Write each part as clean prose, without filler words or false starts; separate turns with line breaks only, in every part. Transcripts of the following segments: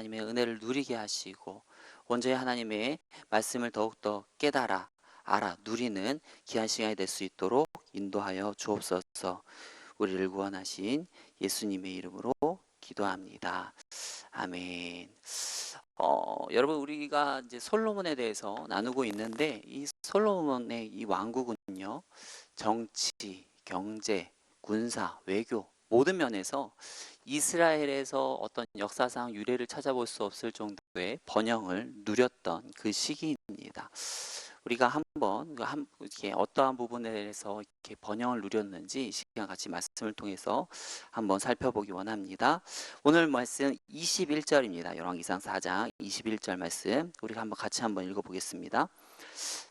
하나님의 은혜를 누리게 하시고 온전히 하나님의 말씀을 더욱더 깨달아 알아 누리는 귀한 시간이 될 수 있도록 인도하여 주옵소서. 우리를 구원하신 예수님의 이름으로 기도합니다. 아멘. 여러분, 우리가 이제 솔로몬에 대해서 나누고 있는데 이 솔로몬의 이 왕국은요, 정치, 경제, 군사, 외교 모든 면에서 이스라엘에서 어떤 역사상 유례를 찾아볼 수 없을 정도의 번영을 누렸던 그 시기입니다. 우리가 한번 이렇게 어떠한 부분에 대해서 이렇게 번영을 누렸는지 시간 같이 말씀을 통해서 한번 살펴보기 원합니다. 오늘 말씀 21절입니다. 열왕기상 4장 21절 말씀 우리가 한번 같이 한번 읽어보겠습니다.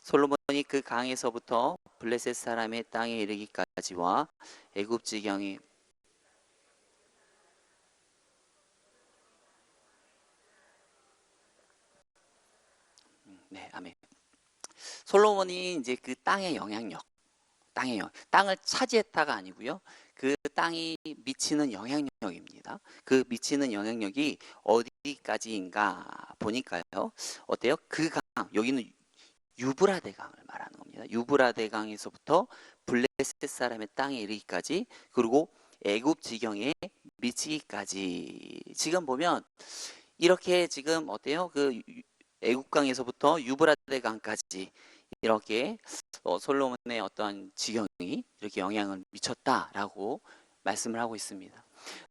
솔로몬이 그 강에서부터 블레셋 사람의 땅에 이르기까지와 애굽 지경이 네, 아멘. 솔로몬이 이제 그 땅의 영향력, 땅을 차지했다가 아니고요. 그 땅이 미치는 영향력입니다. 그 미치는 영향력이 어디까지인가 보니까요. 어때요? 그 강, 여기는 유브라데 강을 말하는 겁니다. 유브라데 강에서부터 블레셋 사람의 땅에 이르기까지, 그리고 애굽 지경에 미치기까지. 지금 보면 이렇게 지금 어때요? 그 애굽 강에서부터 유브라데 강까지 이렇게 솔로몬의 어떠한 지경이 이렇게 영향을 미쳤다라고 말씀을 하고 있습니다.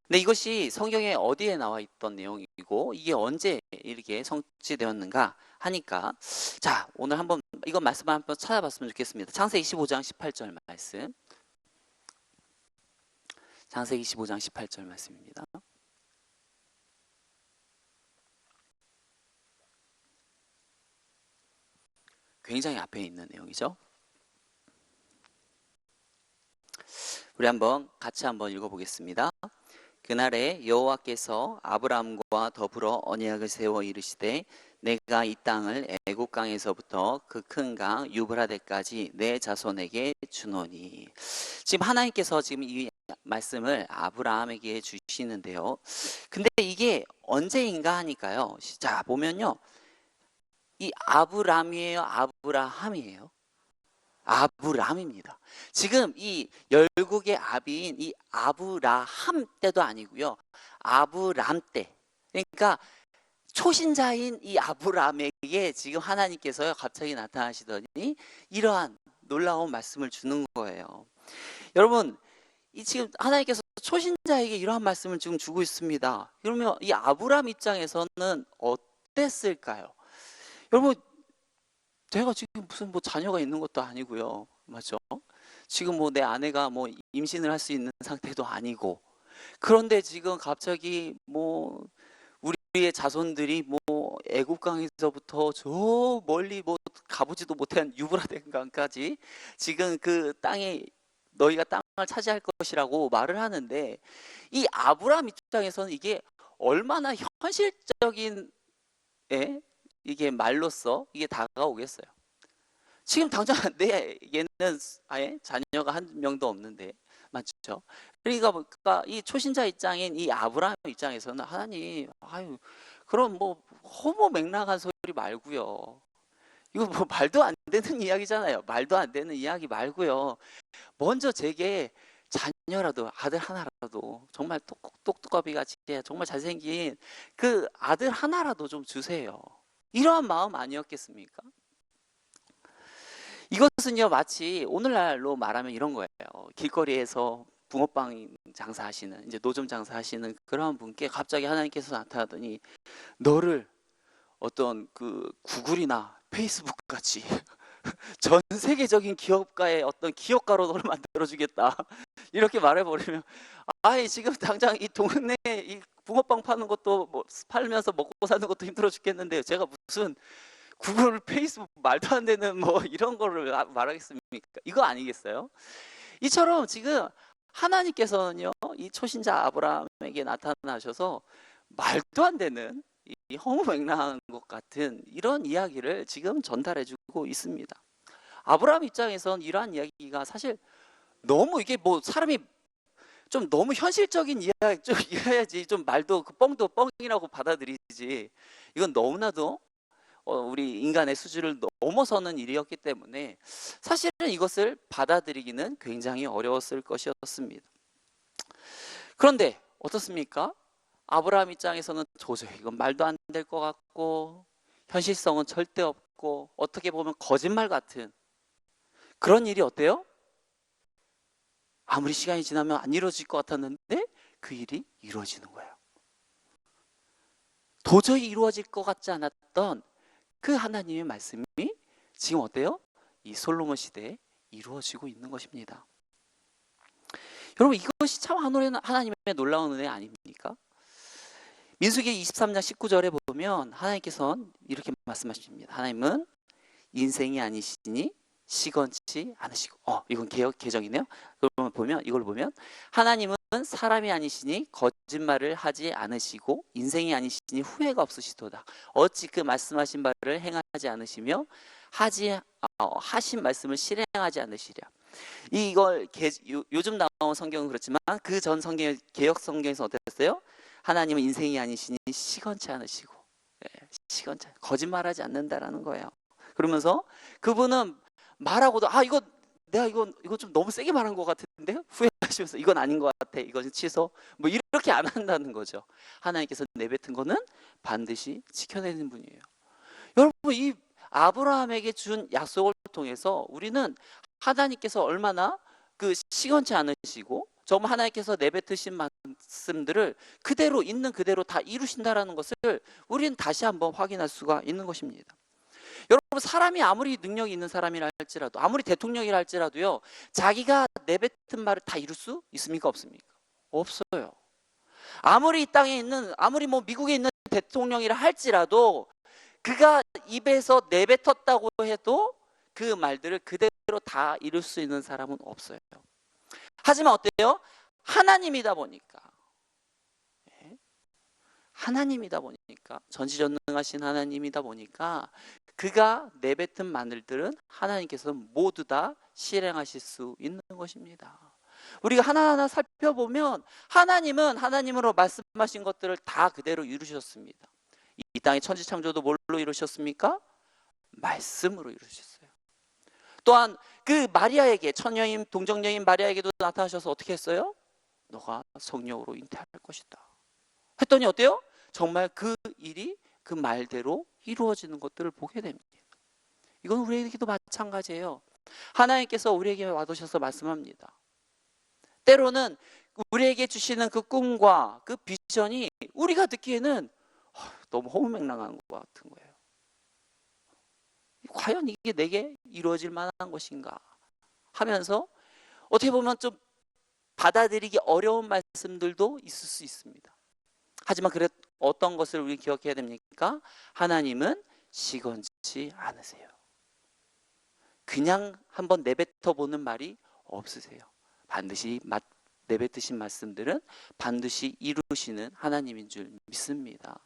근데 이것이 성경에 어디에 나와 있던 내용이고 이게 언제 이렇게 성취되었는가 하니까, 자, 오늘 한번 이거 말씀 한번 찾아봤으면 좋겠습니다. 창세기 25장 18절 말씀. 창세기 25장 18절 말씀입니다. 굉장히 앞에 있는 내용이죠. 우리 한번 같이 한번 읽어보겠습니다. 그날에 여호와께서 아브라함과 더불어 언약을 세워 이르시되 내가 이 땅을 애굽 강에서부터 그 큰 강 유브라데까지 내 자손에게 주노니. 지금 하나님께서 지금 이 말씀을 아브라함에게 주시는데요. 근데 이게 언제인가 하니까요. 자, 보면요. 이 아브람이에요, 아브라함이에요? 아브람입니다. 지금 이 열국의 아비인 이 아브라함 때도 아니고요. 아브람 때. 그러니까 초신자인 이 아브람에게 지금 하나님께서 갑자기 나타나시더니 이러한 놀라운 말씀을 주는 거예요. 여러분, 이 지금 하나님께서 초신자에게 이러한 말씀을 지금 주고 있습니다. 그러면 이 아브람 입장에서는 어땠을까요? 여러분, 제가 지금 무슨 뭐 자녀가 있는 것도 아니고요. 맞죠? 지금 뭐 내 아내가 뭐 임신을 할 수 있는 상태도 아니고, 그런데 지금 갑자기 뭐 우리의 자손들이 뭐 애국강에서부터 저 멀리 뭐 가보지도 못한 유브라데강까지 지금 그 땅에 너희가 땅을 차지할 것이라고 말을 하는데, 이 아브라함 입장에서는 이게 얼마나 현실적인 이게 말로써 이게 다가오겠어요. 지금 당장 내게는 아예 자녀가 한 명도 없는데, 맞죠? 그러니까 이 초신자 입장인 이 아브라함 입장에서는 하나님, 아유, 그럼 뭐 허무맹랑한 소리 말고요. 이거 뭐 말도 안 되는 이야기잖아요. 말도 안 되는 이야기 말고요. 먼저 제게 자녀라도, 아들 하나라도, 정말 똑똑똑똑이 같이 정말 잘생긴 그 아들 하나라도 좀 주세요. 이러한 마음 아니었겠습니까? 이것은요, 마치 오늘날로 말하면 이런 거예요. 길거리에서 붕어빵 장사하시는, 이제 노점 장사하시는 그런 분께 갑자기 하나님께서 나타나더니 너를 어떤 그 구글이나 페이스북 같이 전 세계적인 기업가의 어떤 기업가로 너를 만들어주겠다, 이렇게 말해버리면, 아이, 지금 당장 이 동네에 이 붕어빵 파는 것도 뭐 팔면서 먹고 사는 것도 힘들어 죽겠는데 제가 무슨 구글, 페이스북 말도 안 되는 뭐 이런 거를 말하겠습니까? 이거 아니겠어요? 이처럼 지금 하나님께서는요, 이 초신자 아브라함에게 나타나셔서 말도 안 되는 이 허무맹랑한 것 같은 이런 이야기를 지금 전달해주고 있습니다. 아브라함 입장에선 이러한 이야기가 사실 너무 이게 뭐 사람이 좀 너무 현실적인 이야기 좀 이해해야지. 좀 말도 그 뻥도 뻥이라고 받아들이지. 이건 너무나도 우리 인간의 수준을 넘어서는 일이었기 때문에 사실은 이것을 받아들이기는 굉장히 어려웠을 것이었습니다. 그런데 어떻습니까? 아브라함 입장에서는 도저히 이건 말도 안 될 것 같고 현실성은 절대 없고 어떻게 보면 거짓말 같은 그런 일이 어때요? 아무리 시간이 지나면 안 이루어질 것 같았는데 그 일이 이루어지는 거예요. 도저히 이루어질 것 같지 않았던 그 하나님의 말씀이 지금 어때요? 이 솔로몬 시대에 이루어지고 있는 것입니다. 여러분, 이것이 참 하나님의 놀라운 은혜 아닙니까? 민수기 23장 19절에 보면 하나님께서는 이렇게 말씀하십니다. 하나님은 인생이 아니시니 시건치 않으시고, 이건 개정이네요. 그러면 이걸 보면 하나님은 사람이 아니시니 거짓말을 하지 않으시고 인생이 아니시니 후회가 없으시도다. 어찌 그 말씀하신 바를 행하지 않으시며 하신 말씀을 실행하지 않으시랴. 이걸 요즘 나온 성경은 그렇지만 그 전 성경 개역 성경에서 어땠어요? 하나님은 인생이 아니시니 시건치 않으시고, 시건치 거짓말하지 않는다라는 거예요. 그러면서 그분은 말하고도 내가 이거 좀 너무 세게 말한 것 같은데 후회하시면서 이건 아닌 것 같아, 이건 취소, 뭐 이렇게 안 한다는 거죠. 하나님께서 내뱉은 거는 반드시 지켜내는 분이에요. 여러분, 이 아브라함에게 준 약속을 통해서 우리는 하나님께서 얼마나 그 시건치 않으시고 정말 하나님께서 내뱉으신 말씀들을 그대로 있는 그대로 다 이루신다라는 것을 우리는 다시 한번 확인할 수가 있는 것입니다. 여러분, 사람이 아무리 능력이 있는 사람이라 할지라도, 아무리 대통령이라 할지라도요, 자기가 내뱉은 말을 다 이룰 수 있습니까? 없습니까? 없어요. 아무리 이 땅에 있는, 아무리 뭐 미국에 있는 대통령이라 할지라도 그가 입에서 내뱉었다고 해도 그 말들을 그대로 다 이룰 수 있는 사람은 없어요. 하지만 어때요? 하나님이다 보니까, 전지전능하신 하나님이다 보니까 그가 내뱉은 말들은 하나님께서 모두 다 실행하실 수 있는 것입니다. 우리가 하나하나 살펴보면 하나님은 하나님으로 말씀하신 것들을 다 그대로 이루셨습니다. 이 땅의 천지창조도 뭘로 이루셨습니까? 말씀으로 이루셨어요. 또한 그 마리아에게, 처녀인 동정녀인 마리아에게도 나타나셔서 어떻게 했어요? 너가 성령으로 잉태할 것이다 했더니 어때요? 정말 그 일이 그 말대로 이루어지는 것들을 보게 됩니다. 이건 우리에게도 마찬가지예요. 하나님께서 우리에게 와두셔서 말씀합니다. 때로는 우리에게 주시는 그 꿈과 그 비전이 우리가 듣기에는 너무 허무맹랑한 것 같은 거예요. 과연 이게 내게 이루어질 만한 것인가 하면서 어떻게 보면 좀 받아들이기 어려운 말씀들도 있을 수 있습니다. 하지만 어떤 것을 우리 기억해야 됩니까? 하나님은 시건치 않으세요. 그냥 한번 내뱉어 보는 말이 없으세요. 반드시 내뱉으신 말씀들은 반드시 이루시는 하나님인 줄 믿습니다.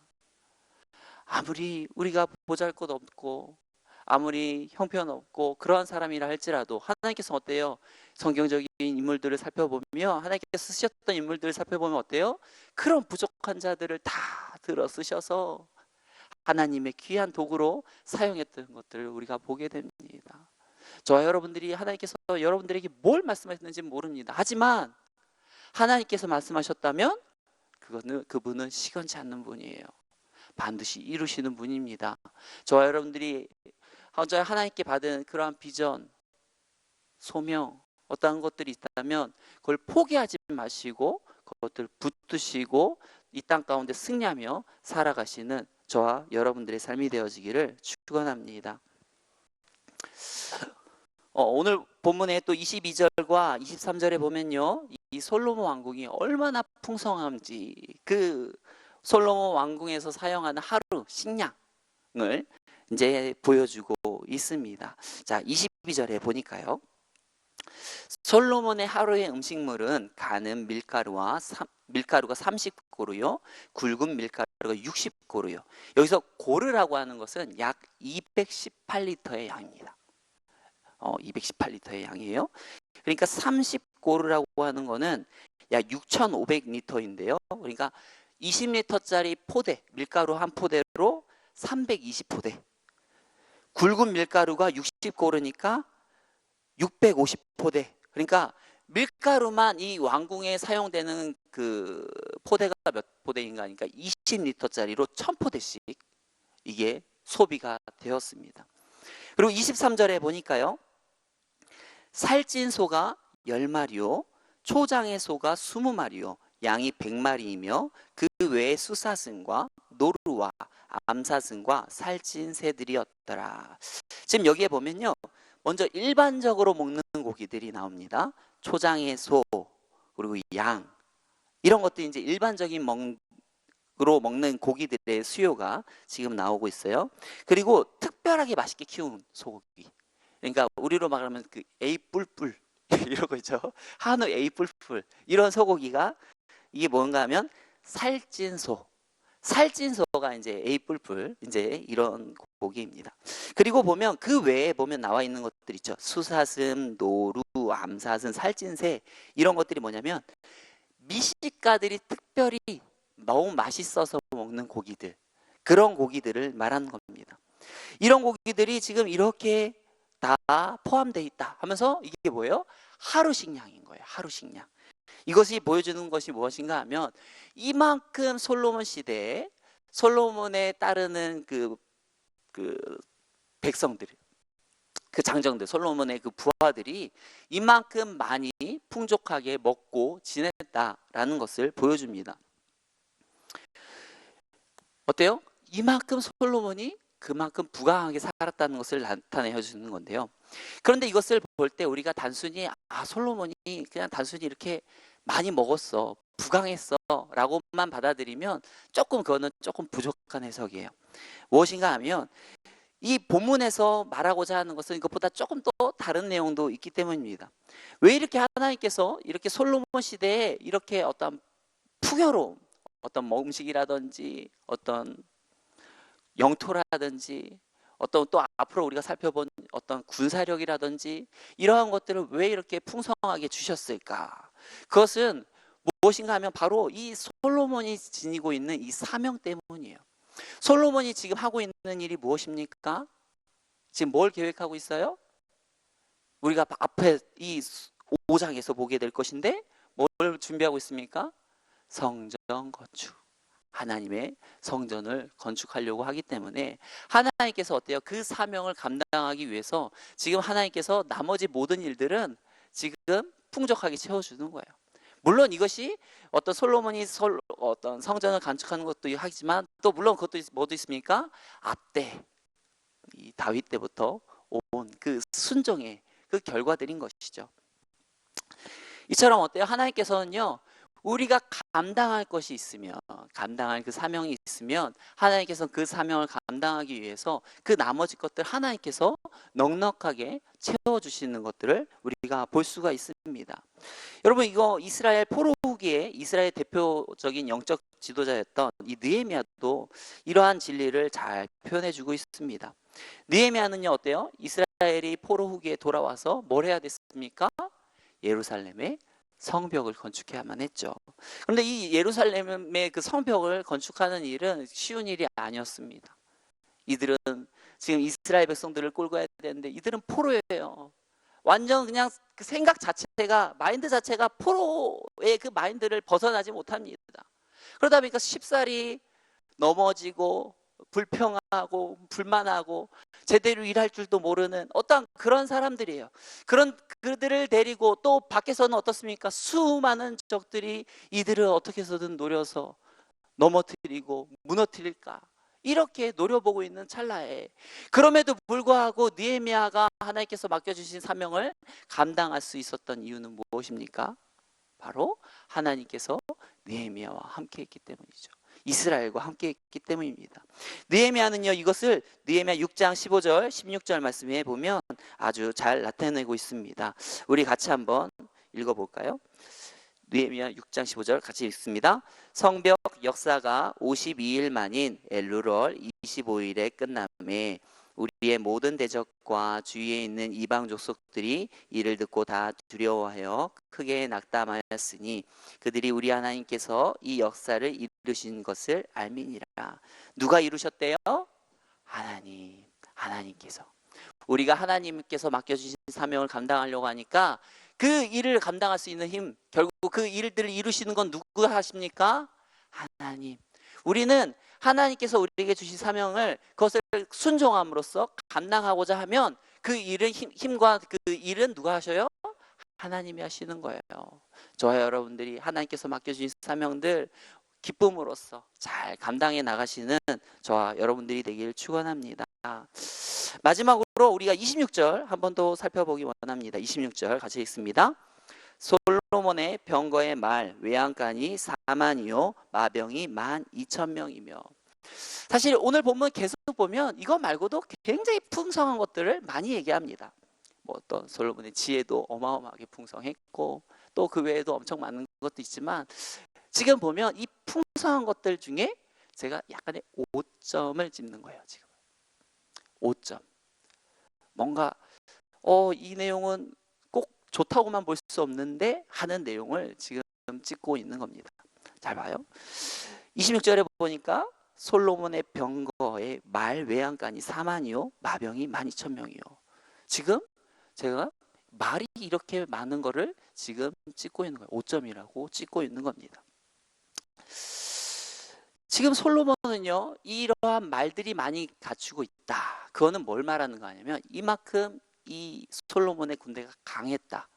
아무리 우리가 보잘것없고 아무리 형편없고 그러한 사람이라 할지라도 하나님께서 어때요? 성경적인 인물들을 살펴보며 하나님께서 쓰셨던 인물들을 살펴보면 어때요? 그런 부족한 자들을 다 들어 쓰셔서 하나님의 귀한 도구로 사용했던 것들을 우리가 보게 됩니다. 저와 여러분들이 하나님께서 여러분들에게 뭘 말씀하셨는지 모릅니다. 하지만 하나님께서 말씀하셨다면 그분은 시건치 않는 분이에요. 반드시 이루시는 분입니다. 저와 여러분들이 하나님께 받은 그러한 비전, 소명, 어떠한 것들이 있다면 그걸 포기하지 마시고 그것들을 붙드시고 이 땅 가운데 승리하며 살아가시는 저와 여러분들의 삶이 되어지기를 축원합니다. 오늘 본문에 또 22절과 23절에 보면요, 이 솔로몬 왕궁이 얼마나 풍성한지 그 솔로몬 왕궁에서 사용하는 하루 식량을 이제 보여주고 있습니다. 자, 22절에 보니까요, 솔로몬의 하루의 음식물은 가는 밀가루가 30고루요, 굵은 밀가루가 60고루요. 여기서 고르라고 하는 것은 약 218리터의 양입니다. 218리터의 양이에요. 그러니까 30고루라고 하는 거는 약 6,500리터인데요. 그러니까 20리터짜리 포대, 밀가루 한 포대로 320포대. 굵은 밀가루가 60고르니까 650포대. 그러니까 밀가루만 이 왕궁에 사용되는 그 포대가 몇 포대인가 하니까 20리터짜리로 1000포대씩 이게 소비가 되었습니다. 그리고 23절에 보니까요. 살찐 소가 10마리요. 초장의 소가 20마리요. 양이 100마리이며 그 외에 숫사슴과 노루와 암사슴과 살찐 새들이었더라. 지금 여기에 보면요. 먼저 일반적으로 먹는 고기들이 나옵니다. 초장의 소, 그리고 양. 이런 것들이 이제 일반적인 으로 먹는 고기들의 수요가 지금 나오고 있어요. 그리고 특별하게 맛있게 키운 소고기. 그러니까 우리로 말하면 그 A 뿔뿔 이런 거 있죠. 한우 A 뿔뿔 이런 소고기가 이게 뭔가 하면 살찐 소. 살찐 소가 이제 A 뿔뿔 이제 이런 고기입니다. 그리고 보면 그 외에 보면 나와 있는 것들 있죠. 수사슴, 노루, 암사슴, 살찐 새 이런 것들이 뭐냐면 미식가들이 특별히 너무 맛있어서 먹는 고기들, 그런 고기들을 말하는 겁니다. 이런 고기들이 지금 이렇게 다 포함되어 있다 하면서 이게 뭐예요? 하루 식량인 거예요. 하루 식량. 이것이 보여주는 것이 무엇인가 하면 이만큼 솔로몬 시대에 솔로몬에 따르는 그 백성들, 그 장정들, 솔로몬의 그 부하들이 이만큼 많이 풍족하게 먹고 지냈다라는 것을 보여줍니다. 어때요? 이만큼 솔로몬이 그만큼 부강하게 살았다는 것을 나타내 주는 건데요. 그런데 이것을 볼 때 우리가 단순히 솔로몬이 그냥 단순히 이렇게 많이 먹었어, 부강했어 라고만 받아들이면 조금 그거는 조금 부족한 해석이에요. 무엇인가 하면 이 본문에서 말하고자 하는 것은 이것보다 조금 더 다른 내용도 있기 때문입니다. 왜 이렇게 하나님께서 이렇게 솔로몬 시대에 이렇게 어떤 풍요로움, 어떤 뭐 음식이라든지 어떤 영토라든지 어떤 또 앞으로 우리가 살펴본 어떤 군사력이라든지 이러한 것들을 왜 이렇게 풍성하게 주셨을까? 그것은 무엇인가 하면 바로 이 솔로몬이 지니고 있는 이 사명 때문이에요. 솔로몬이 지금 하고 있는 일이 무엇입니까? 지금 뭘 계획하고 있어요? 우리가 앞에 이 5장에서 보게 될 것인데 뭘 준비하고 있습니까? 성전 건축. 하나님의 성전을 건축하려고 하기 때문에 하나님께서 어때요? 그 사명을 감당하기 위해서 지금 하나님께서 나머지 모든 일들은 지금 풍족하게 채워주는 거예요. 물론 이것이 어떤 솔로몬이 어떤 성전을 건축하는 것도 하지만 또 물론 그것도 뭐도 있습니까? 앞때 이 다윗 때부터 온 그 순종의 그 결과들인 것이죠. 이처럼 어때요? 하나님께서는요. 우리가 감당할 것이 있으면, 감당할 그 사명이 있으면 하나님께서 그 사명을 감당하기 위해서 그 나머지 것들 하나님께서 넉넉하게 채워주시는 것들을 우리가 볼 수가 있습니다. 여러분 이거 이스라엘 포로 후기에 이스라엘 대표적인 영적 지도자였던 이 느헤미야도 이러한 진리를 잘 표현해주고 있습니다. 느헤미야는요 어때요? 이스라엘이 포로 후기에 돌아와서 뭘 해야 됐습니까? 예루살렘에 성벽을 건축해야만 했죠. 그런데 이 예루살렘의 그 성벽을 건축하는 일은 쉬운 일이 아니었습니다. 이들은 지금 이스라엘 백성들을 끌고 가야 되는데 이들은 포로예요. 완전 그냥 그 생각 자체가 마인드 자체가 포로의 그 마인드를 벗어나지 못합니다. 그러다 보니까 쉽사리 넘어지고 불평하고 불만하고 제대로 일할 줄도 모르는 어떤 그런 사람들이에요. 그런 그들을 데리고 또 밖에서는 어떻습니까? 수많은 적들이 이들을 어떻게 해서든 노려서 넘어뜨리고 무너뜨릴까 이렇게 노려보고 있는 찰나에 그럼에도 불구하고 느헤미야가 하나님께서 맡겨주신 사명을 감당할 수 있었던 이유는 무엇입니까? 바로 하나님께서 느헤미야와 함께 했기 때문이죠. 이스라엘과 함께 했기 때문입니다. 느헤미야는요 이것을 느헤미야 6장 15절 16절 말씀에 보면 아주 잘 나타내고 있습니다. 우리 같이 한번 읽어볼까요? 느헤미야 6장 15절 같이 읽습니다. 성벽 역사가 52일 만인 엘루럴 25일에 끝남에 우리의 모든 대적과 주위에 있는 이방 족속들이 이를 듣고 다 두려워하여 크게 낙담하였으니 그들이 우리 하나님께서 이 역사를 이루신 것을 알미니라. 누가 이루셨대요? 하나님께서. 우리가 하나님께서 맡겨주신 사명을 감당하려고 하니까 그 일을 감당할 수 있는 힘, 결국 그 일들을 이루시는 건 누가 하십니까? 하나님. 우리는 하나님께서 우리에게 주신 사명을 그것을 순종함으로써 감당하고자 하면 그 일은 힘과 그 일은 누가 하셔요? 하나님이 하시는 거예요. 저와 여러분들이 하나님께서 맡겨주신 사명들 기쁨으로써 잘 감당해 나가시는 저와 여러분들이 되길 축원합니다. 마지막으로 우리가 26절 한 번 더 살펴보기 원합니다. 26절 같이 읽습니다. 솔로몬의 병거의 말 외양간이 4만이요 마병이 12,000명이며. 사실 오늘 본문 계속 보면 이거 말고도 굉장히 풍성한 것들을 많이 얘기합니다. 뭐 어떤 솔로몬의 지혜도 어마어마하게 풍성했고 또 그 외에도 엄청 많은 것도 있지만 지금 보면 이 풍성한 것들 중에 제가 약간의 5점을 짚는 거예요. 지금 5점. 뭔가 이 내용은 꼭 좋다고만 볼 수 없는데 하는 내용을 지금 찍고 있는 겁니다. 잘 봐요. 26절에 보니까 솔로몬의 병거의 말 외양간이 4만이요 마병이 12,000명이요. 지금 제가 말이 이렇게 많은 거를 지금 찍고 있는 거예요. 5점이라고 찍고 있는 겁니다. 지금 솔로몬은요 이러한 말들이 많이 갖추고 있다. 그거는 뭘 말하는 거 아니면 이만큼 이 솔로몬의 군대가 강했다.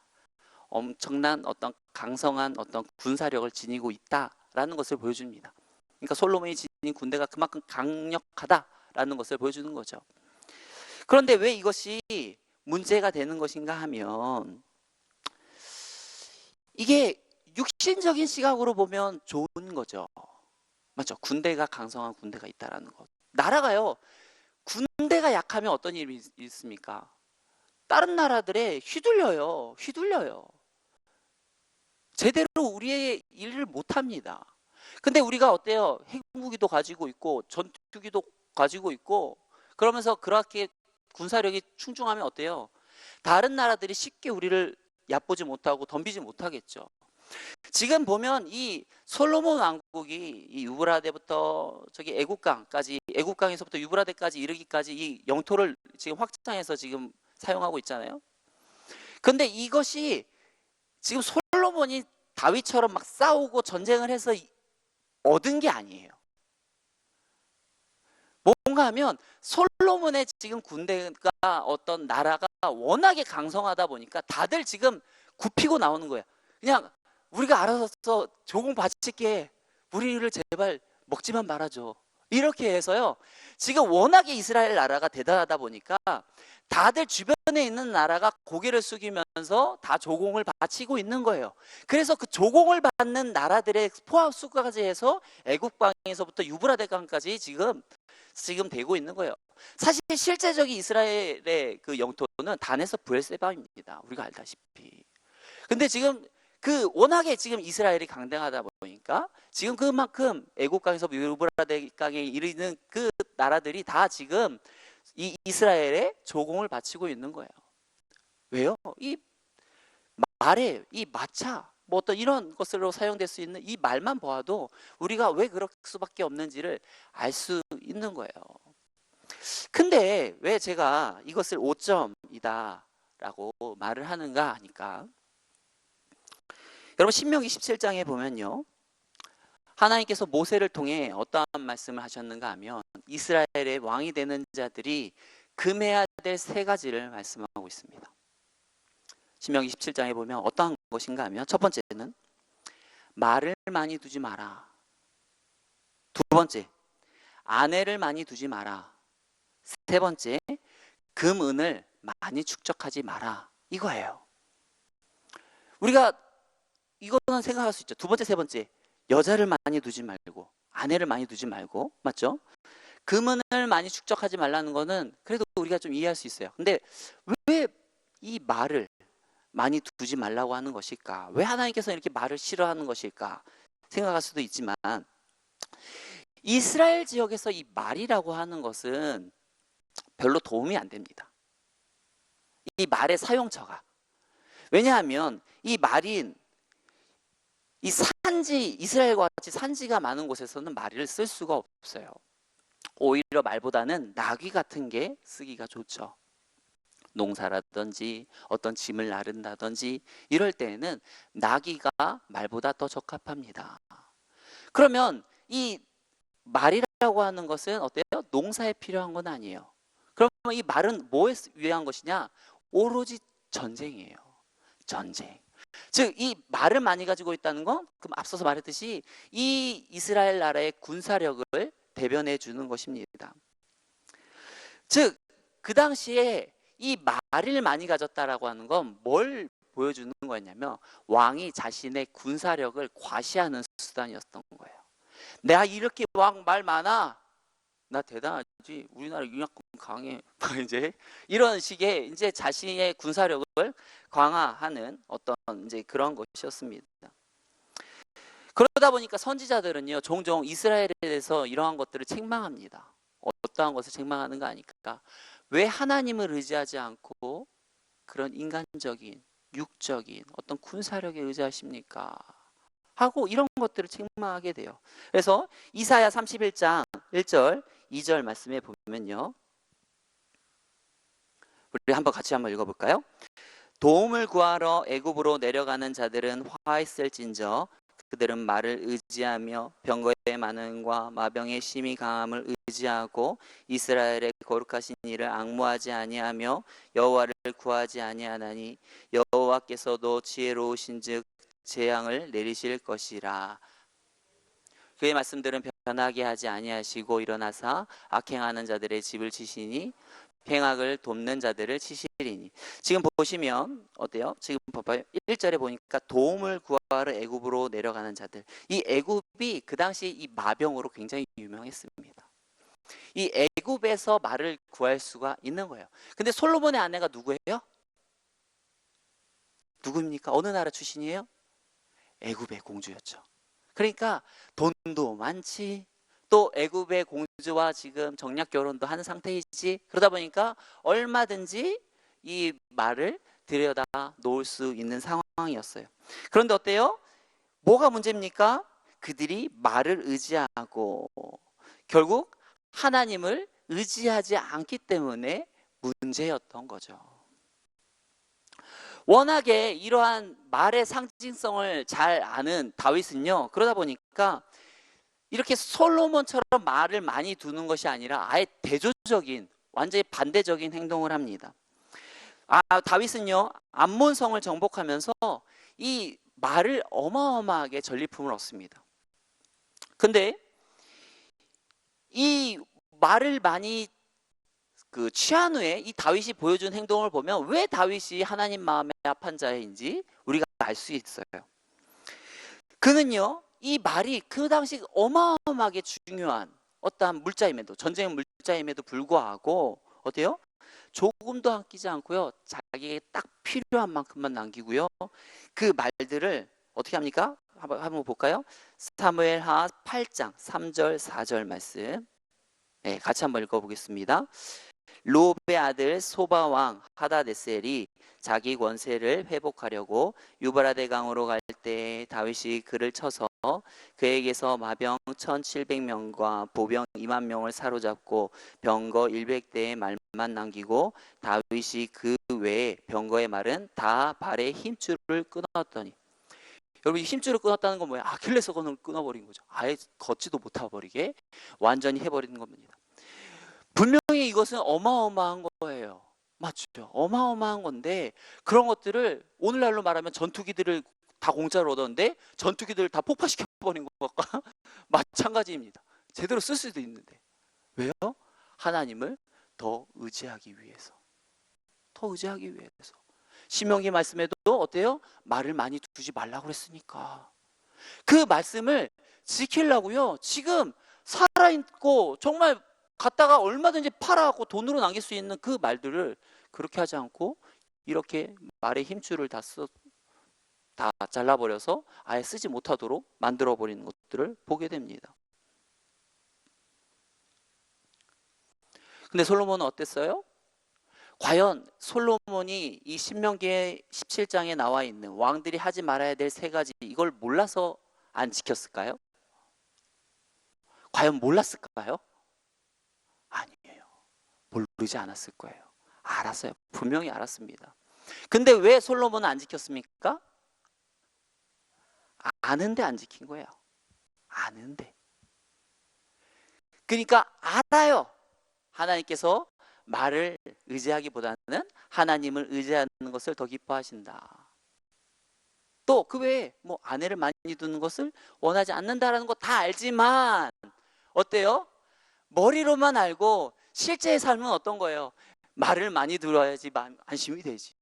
엄청난 어떤 강성한 어떤 군사력을 지니고 있다라는 것을 보여줍니다. 그러니까 솔로몬이 지닌 군대가 그만큼 강력하다라는 것을 보여주는 거죠. 그런데 왜 이것이 문제가 되는 것인가 하면 이게 육신적인 시각으로 보면 좋은 거죠. 맞죠? 군대가 강성한 군대가 있다라는 것. 나라가요. 군대가 약하면 어떤 일이 있습니까? 다른 나라들에 휘둘려요. 제대로 우리의 일을 못합니다. 근데 우리가 어때요? 핵무기도 가지고 있고 전투기도 가지고 있고 그러면서 그렇게 군사력이 충중하면 어때요? 다른 나라들이 쉽게 우리를 얕보지 못하고 덤비지 못하겠죠. 지금 보면 이 솔로몬 왕국이 이 유브라데부터 저기 애국강까지, 애국강에서부터 유브라데까지 이르기까지 이 영토를 지금 확장해서 지금 사용하고 있잖아요. 근데 이것이 지금 솔로몬이 다윗처럼 막 싸우고 전쟁을 해서 얻은 게 아니에요. 뭔가 하면 솔로몬의 지금 군대가 어떤 나라가 워낙에 강성하다 보니까 다들 지금 굽히고 나오는 거예요. 그냥 우리가 알아서 조공 바칠게, 우리를 제발 먹지만 말아줘. 이렇게 해서요. 지금 워낙에 이스라엘 나라가 대단하다 보니까 다들 주변에 있는 나라가 고개를 숙이면서 다 조공을 바치고 있는 거예요. 그래서 그 조공을 받는 나라들의 포함 수까지 해서 애국강에서부터 유브라데강까지 지금 되고 있는 거예요. 사실 실제적인 이스라엘의 그 영토는 단에서 브엘세바입니다. 우리가 알다시피. 근데 지금 그 워낙에 지금 이스라엘이 강대하다 보니까 지금 그만큼 애국강에서 유브라데강에 이르는 그 나라들이 다 지금 이 이스라엘에 조공을 바치고 있는 거예요. 왜요? 이 말에 이 마차 뭐 어떤 이런 것으로 사용될 수 있는 이 말만 보아도 우리가 왜 그럴 수밖에 없는지를 알 수 있는 거예요. 근데 왜 제가 이것을 5점이다 라고 말을 하는가 하니까 여러분 신명기 17장에 보면요 하나님께서 모세를 통해 어떠한 말씀을 하셨는가 하면 이스라엘의 왕이 되는 자들이 금해야 될 세 가지를 말씀하고 있습니다. 신명기 17장에 보면 어떠한 것인가 하면 첫 번째는 말을 많이 두지 마라. 두 번째, 아내를 많이 두지 마라. 세 번째, 금, 은을 많이 축적하지 마라. 이거예요. 우리가 이거는 생각할 수 있죠. 두 번째, 세 번째, 여자를 많이 두지 말고 아내를 많이 두지 말고 맞죠? 금은을 많이 축적하지 말라는 거는 그래도 우리가 좀 이해할 수 있어요. 근데 왜 이 말을 많이 두지 말라고 하는 것일까? 왜 하나님께서 이렇게 말을 싫어하는 것일까? 생각할 수도 있지만 이스라엘 지역에서 이 말이라고 하는 것은 별로 도움이 안 됩니다. 이 말의 사용처가. 왜냐하면 이 말인 이 산지, 이스라엘과 같이 산지가 많은 곳에서는 말을 쓸 수가 없어요. 오히려 말보다는 나귀 같은 게 쓰기가 좋죠. 농사라든지 어떤 짐을 나른다든지 이럴 때에는 나귀가 말보다 더 적합합니다. 그러면 이 말이라고 하는 것은 어때요? 농사에 필요한 건 아니에요. 그러면 이 말은 뭐에 위한 것이냐? 오로지 전쟁이에요. 전쟁. 즉 이 말을 많이 가지고 있다는 건 그럼 앞서서 말했듯이 이 이스라엘 나라의 군사력을 대변해 주는 것입니다. 즉 그 당시에 이 말을 많이 가졌다라고 하는 건 뭘 보여주는 거였냐면 왕이 자신의 군사력을 과시하는 수단이었던 거예요. 내가 이렇게 왕 말 많아. 나 대단하지. 우리나라 윤약군 강해. 이제 이런 식의 이제 자신의 군사력을 강화하는 어떤 이제 그런 것이었습니다. 그러다 보니까 선지자들은요 종종 이스라엘에 대해서 이러한 것들을 책망합니다. 어떠한 것을 책망하는가 하니까 왜 하나님을 의지하지 않고 그런 인간적인 육적인 어떤 군사력에 의지하십니까? 하고 이런 것들을 책망하게 돼요. 그래서 이사야 31장 1절 2절 말씀에 보면요. 우리 같이 한번 읽어볼까요? 도움을 구하러 애굽으로 내려가는 자들은 화있을진저 그들은 말을 의지하며 병거의 많음과 마병의 심히 강함을 의지하고 이스라엘의 거룩하신 이를 앙무하지 아니하며 여호와를 구하지 아니하나니 여호와께서도 지혜로우신즉 재앙을 내리실 것이라. 그의 말씀들은 변하게 하지 아니하시고 일어나사 악행하는 자들의 집을 치시니 행악을 돕는 자들을 치시리니. 지금 보시면 어때요? 지금 봐봐요. 1절에 보니까 도움을 구하러 애굽으로 내려가는 자들. 이 애굽이 그 당시 이 마병으로 굉장히 유명했습니다. 이 애굽에서 말을 구할 수가 있는 거예요. 근데 솔로몬의 아내가 누구예요? 누구입니까? 어느 나라 출신이에요? 애굽의 공주였죠. 그러니까 돈도 많지, 또 애굽의 공주와 지금 정략 결혼도 한 상태이지. 그러다 보니까 얼마든지 이 말을 들여다 놓을 수 있는 상황이었어요. 그런데 어때요? 뭐가 문제입니까? 그들이 말을 의지하고 결국 하나님을 의지하지 않기 때문에 문제였던 거죠. 워낙에 이러한 말의 상징성을 잘 아는 다윗은요, 그러다 보니까 이렇게 솔로몬처럼 말을 많이 두는 것이 아니라 아예 대조적인 완전히 반대적인 행동을 합니다. 다윗은요 암몬성을 정복하면서 이 말을 어마어마하게 전리품을 얻습니다. 근데 이 말을 많이 취한 후에 이 다윗이 보여준 행동을 보면 왜 다윗이 하나님 마음에 합한 자인지 우리가 알 수 있어요. 그는요 이 말이 그 당시 어마어마하게 중요한 어떠한 물자임에도, 전쟁 물자임에도 불구하고 어때요? 조금도 아끼지 않고요 자기에게 딱 필요한 만큼만 남기고요 그 말들을 어떻게 합니까? 한번 볼까요? 사무엘하 8장 3절 4절 말씀, 네, 같이 한번 읽어보겠습니다. 롭의 아들 소바 왕 하다데셀이 자기 권세를 회복하려고 유브라데 강으로 갈 때 다윗이 그를 쳐서 그에게서 마병 1700명과 보병 2만 명을 사로잡고 병거 100대의 말만 남기고 다윗이 그 외에 병거의 말은 다 발에 힘줄을 끊었더니. 여러분 이 힘줄을 끊었다는 건 뭐예요? 아킬레스건을 끊어버린 거죠. 아예 걷지도 못해버리게 완전히 해버리는 겁니다. 분명히 이것은 어마어마한 거예요. 맞죠? 어마어마한 건데 그런 것들을 오늘날로 말하면 전투기들을 다 공짜로 얻었는데 전투기들을 다 폭파시켜버린 것과 마찬가지입니다. 제대로 쓸 수도 있는데 왜요? 하나님을 더 의지하기 위해서. 더 의지하기 위해서. 신명기 말씀에도 어때요? 말을 많이 두지 말라고 그랬으니까. 그 말씀을 지키려고요. 지금 살아있고 정말 갖다가 얼마든지 팔아갖고 돈으로 남길 수 있는 그 말들을 그렇게 하지 않고 이렇게 말의 힘줄을 다 잘라버려서 아예 쓰지 못하도록 만들어버리는 것들을 보게 됩니다. 근데 솔로몬은 어땠어요? 과연 솔로몬이 이 신명기의 17장에 나와 있는 왕들이 하지 말아야 될 세 가지, 이걸 몰라서 안 지켰을까요? 과연 몰랐을까요? 아니에요. 모르지 않았을 거예요. 알았어요. 분명히 알았습니다. 근데 왜 솔로몬은 안 지켰습니까? 아는데 안 지킨 거예요. 아는데. 그러니까 알아요. 하나님께서 말을 의지하기보다는 하나님을 의지하는 것을 더 기뻐하신다. 또 그 외에 뭐 아내를 많이 두는 것을 원하지 않는다라는 거 다 알지만 어때요? 머리로만 알고 실제의 삶은 어떤 거예요? 말을 많이 들어야지 안심이 되지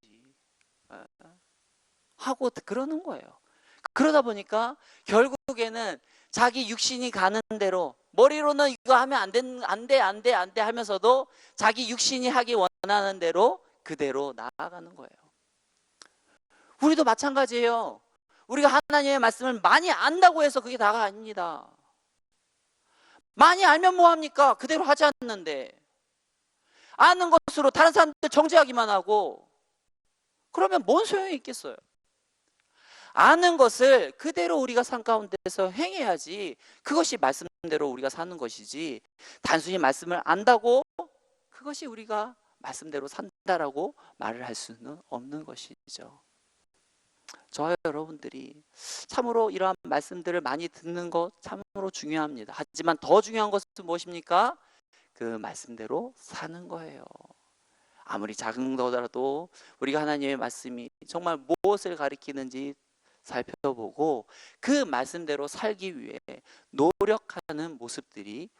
하고 그러는 거예요. 그러다 보니까 결국에는 자기 육신이 가는 대로, 머리로는 이거 하면 안 돼 하면서도 자기 육신이 하기 원하는 대로 그대로 나아가는 거예요. 우리도 마찬가지예요. 우리가 하나님의 말씀을 많이 안다고 해서 그게 다가 아닙니다. 많이 알면 뭐합니까? 그대로 하지 않는데. 아는 것으로 다른 사람들 정죄하기만 하고, 그러면 뭔 소용이 있겠어요? 아는 것을 그대로 우리가 삶 가운데서 행해야지, 그것이 말씀대로 우리가 사는 것이지, 단순히 말씀을 안다고 그것이 우리가 말씀대로 산다라고 말을 할 수는 없는 것이죠. 저와 여러분들이 참으로 이러한 말씀들을 많이 듣는 것 참으로 중요합니다. 하지만 더 중요한 것은 무엇입니까? 그 말씀대로 사는 거예요. 아무리 작은 거라도 우리가 하나님의 말씀이 정말 무엇을 가리키는지 살펴보고 그 말씀대로 살기 위해 노력하는 모습들이